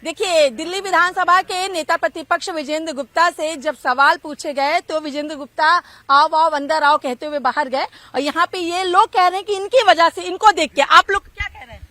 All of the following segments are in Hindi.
देखिए, दिल्ली विधानसभा के नेता प्रतिपक्ष विजेंद्र गुप्ता से जब सवाल पूछे गए तो विजेंद्र गुप्ता आओ आओ अंदर आओ कहते हुए बाहर गए और यहाँ पे ये लोग कह रहे हैं कि इनकी वजह से, इनको देख के आप लोग क्या कह रहे हैं?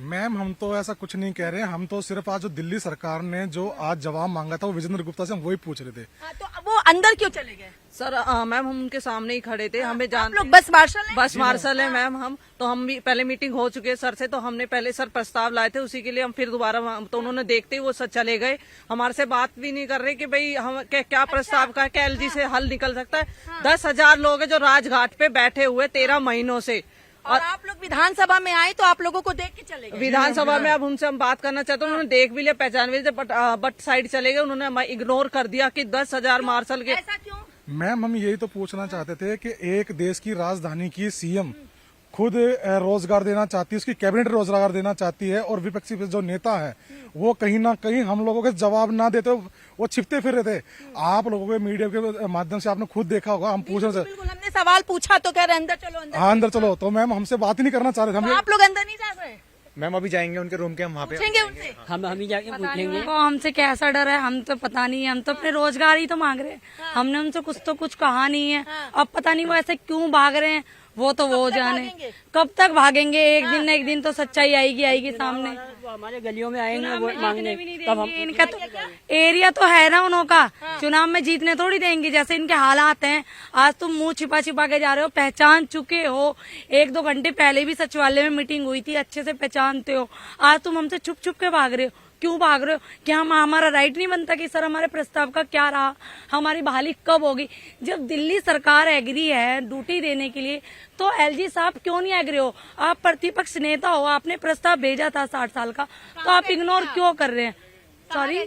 मैम, हम तो ऐसा कुछ नहीं कह रहे हैं। हम तो सिर्फ आज जो दिल्ली सरकार ने जो आज जवाब मांगा था वो विजेंद्र गुप्ता से हम वही पूछ रहे थे। हाँ, तो वो अंदर क्यों चले गए? सर मैम, हम उनके सामने ही खड़े थे। हमें आप लोग बस मार्शल हैं? बस मार्शल है मैम। हम भी पहले मीटिंग हो चुकी है सर से, तो हमने पहले सर प्रस्ताव लाए थे, उसी के लिए हम फिर दोबारा तो उन्होंने देखते ही वो सर चले गए। हमारे से बात भी नहीं कर रहे कि भाई हम क्या प्रस्ताव का क्या एलजी से हल निकल सकता है। 10,000 लोग हैं जो राजघाट पे बैठे हुए 13 महीनों से, और आप लोग विधानसभा में आए तो आप लोगों को देख के चले गए। विधानसभा में अब उनसे हम बात करना चाहते हैं, उन्होंने देख भी लिया, पहचान भी लिया, बट साइड चले गए। उन्होंने हमें इग्नोर कर दिया कि 10,000 मार्शल के। ऐसा क्यों? मैम, हम यही तो पूछना चाहते थे कि एक देश की राजधानी की सीएम खुद रोजगार देना चाहती है, उसकी कैबिनेट रोजगार देना चाहती है, और विपक्षी जो नेता है वो कहीं ना कहीं हम लोगों के जवाब ना देते, वो छिपते फिर रहे थे। आप लोगों के मीडिया के माध्यम से आपने खुद देखा होगा। हम पूछ रहे थे, बिल्कुल, हमने सवाल पूछा तो कह रहे अंदर चलो, अंदर। हाँ, अंदर चलो। तो मैम, हमसे बात ही नहीं करना चाह रहे थे। तो आप लोग अंदर नहीं जा रहे? मैम, अभी जाएंगे उनके रूम के, हम वहाँ पे पूछेंगे उनसे। हम ही जाके पूछेंगे। वो हमसे कैसा डर है हम तो पता नहीं है। हम तो अपने रोजगार ही तो मांग रहे हैं। हमने उनसे कुछ कहा नहीं है। अब पता नहीं वो ऐसे क्यों भाग रहे हैं, वो तो वो जाने। कब तक भागेंगे? एक दिन न एक दिन तो सच्चाई आएगी सामने। हमारे गलियों में आएंगे वोट मांगने, तब हम इनका तो एरिया तो है ना उनका। चुनाव में जीतने थोड़ी देंगे। जैसे इनके हालात हैं, आज तुम मुंह छिपा छिपा के जा रहे हो, पहचान चुके हो। 1-2 घंटे पहले भी सचिवालय में मीटिंग हुई थी, अच्छे से पहचानते हो। आज तुम हमसे छुप छुप के भाग रहे हो। क्यों भाग रहे हो? क्या हमारा राइट नहीं बनता कि सर हमारे प्रस्ताव का क्या रहा, हमारी बहाली कब होगी? जब दिल्ली सरकार एग्री है ड्यूटी देने के लिए तो एलजी साहब क्यों नहीं एग्री हो? आप प्रतिपक्ष नेता हो, आपने प्रस्ताव भेजा था 60 साल का, तो आप इग्नोर क्यों कर रहे हैं? सॉरी,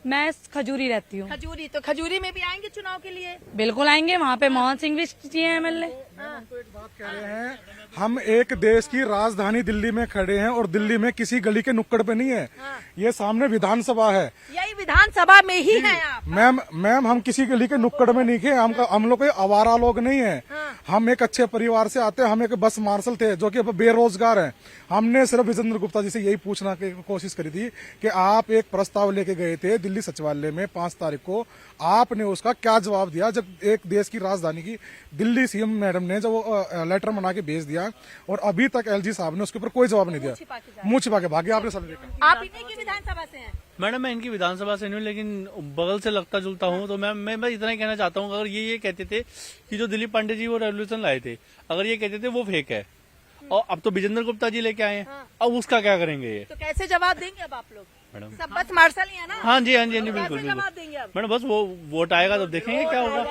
मैं खजूरी रहती हूँ। खजूरी? तो खजूरी में भी आएंगे चुनाव के लिए? बिल्कुल आएंगे। वहाँ पे मोहन सिंह भी चाहिए मिलने। हम तो एक बात कह रहे हैं, हम एक देश की राजधानी दिल्ली में खड़े हैं और दिल्ली में किसी गली के नुक्कड़ पे नहीं है। ये सामने विधानसभा है, यही विधानसभा में ही है आप। मैम, हम किसी गली के नुक्कड़ में नहीं थे। हम लोग कोई आवारा लोग नहीं है। हम एक अच्छे परिवार से आते हैं। हम एक बस मार्शल थे जो कि बेरोजगार हैं। हमने सिर्फ विजेंद्र गुप्ता जी से यही पूछना की कोशिश करी थी कि आप एक प्रस्ताव लेके गए थे दिल्ली सचिवालय में 5 तारीख को, आपने उसका क्या जवाब दिया? जब एक देश की राजधानी की दिल्ली सीएम मैडम ने जब वो लेटर बना के भेज दिया और अभी तक एलजी साहब ने उसके ऊपर कोई जवाब नहीं दिया, मुंह छिपा के भागे। आपने सब देखा। आप इन्हीं की विधानसभा से हैं? मैडम, मैं इनकी विधानसभा से नहीं हूँ, लेकिन बगल से लगता जुलता हूँ। तो मैं इतना ही कहना चाहता हूँ, अगर ये कहते थे कि जो दिलीप पांडे जी वो रेवोल्यूशन लाए थे, अगर ये कहते थे वो फेक है, और अब तो विजेंद्र गुप्ता जी लेके आए हैं, अब उसका क्या करेंगे ये? तो कैसे जवाब देंगे अब आप लोग? मैडम, सब बस मार्शल ही है ना? हाँ जी, बिल्कुल जवाब देंगे अब? मैडम, बस वो वोट आएगा तो देखेंगे क्या होगा।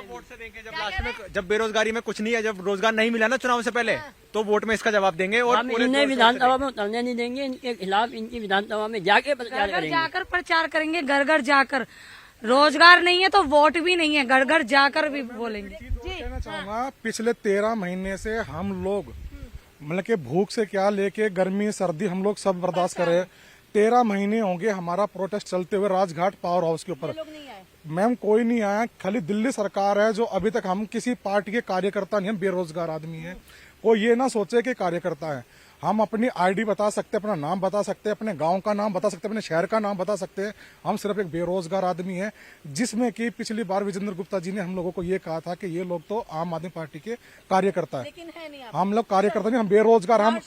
वोट से देंगे। जब लास्ट में, जब बेरोजगारी में कुछ नहीं है, जब रोजगार नहीं मिला ना चुनाव से पहले, तो वोट में इसका जवाब देंगे। और हम इन्हें विधानसभा में उतरने नहीं देंगे। इनके खिलाफ इनकी विधानसभा में जाके प्रचार करेंगे। जाकर प्रचार करेंगे, घर घर जाकर। रोजगार नहीं है तो वोट भी नहीं है, घर घर जाकर भी बोलेंगे। कहना चाहूंगा, पिछले 13 महीने से हम लोग मतलब कि भूख से क्या लेके गर्मी सर्दी हम लोग सब बर्दाश्त कर रहे हैं। 13 महीने होंगे हमारा प्रोटेस्ट चलते हुए राजघाट पावर हाउस के ऊपर। मैम, कोई नहीं आया, खाली दिल्ली सरकार है जो अभी तक। हम किसी पार्टी के कार्यकर्ता नहीं, हम बेरोजगार आदमी हैं। कोई ये ना सोचे कि कार्यकर्ता है। हम अपनी आईडी बता सकते हैं, अपना नाम बता सकते हैं, अपने गांव का नाम बता सकते हैं, अपने शहर का नाम बता सकते हैं। हम सिर्फ एक बेरोजगार आदमी है, जिसमें कि पिछली बार विजेंद्र गुप्ता जी ने हम लोगों को ये कहा था कि ये लोग तो आम आदमी पार्टी के कार्यकर्ता है। लेकिन है नहीं। हम लोग कार्यकर्ता नहीं, हम बेरोजगार। हम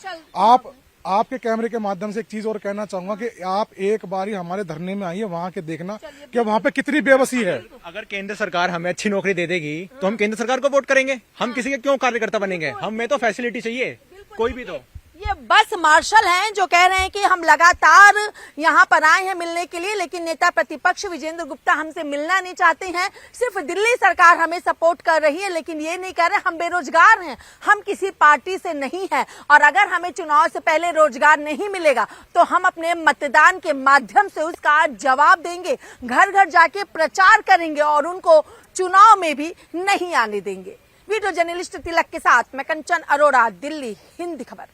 आपके कैमरे के माध्यम से एक चीज और कहना चाहूंगा कि आप एक बार ही हमारे धरने में आइए, वहाँ के देखना कि वहाँ पे कितनी बेबसी है। अगर केंद्र सरकार हमें अच्छी नौकरी दे देगी तो हम केंद्र सरकार को वोट करेंगे। हम किसी के क्यों कार्यकर्ता बनेंगे? हमें तो फैसिलिटी चाहिए, कोई भी तो। ये बस मार्शल हैं जो कह रहे हैं कि हम लगातार यहाँ पर आए हैं मिलने के लिए, लेकिन नेता प्रतिपक्ष विजेंद्र गुप्ता हमसे मिलना नहीं चाहते हैं। सिर्फ दिल्ली सरकार हमें सपोर्ट कर रही है, लेकिन ये नहीं कह रहे हम बेरोजगार हैं, हम किसी पार्टी से नहीं हैं, और अगर हमें चुनाव से पहले रोजगार नहीं मिलेगा तो हम अपने मतदान के माध्यम से उसका जवाब देंगे, घर घर जाके प्रचार करेंगे और उनको चुनाव में भी नहीं आने देंगे। वीडियो जर्नलिस्ट तिलक के साथ मैं कंचन अरोड़ा, दिल्ली, हिंद खबर।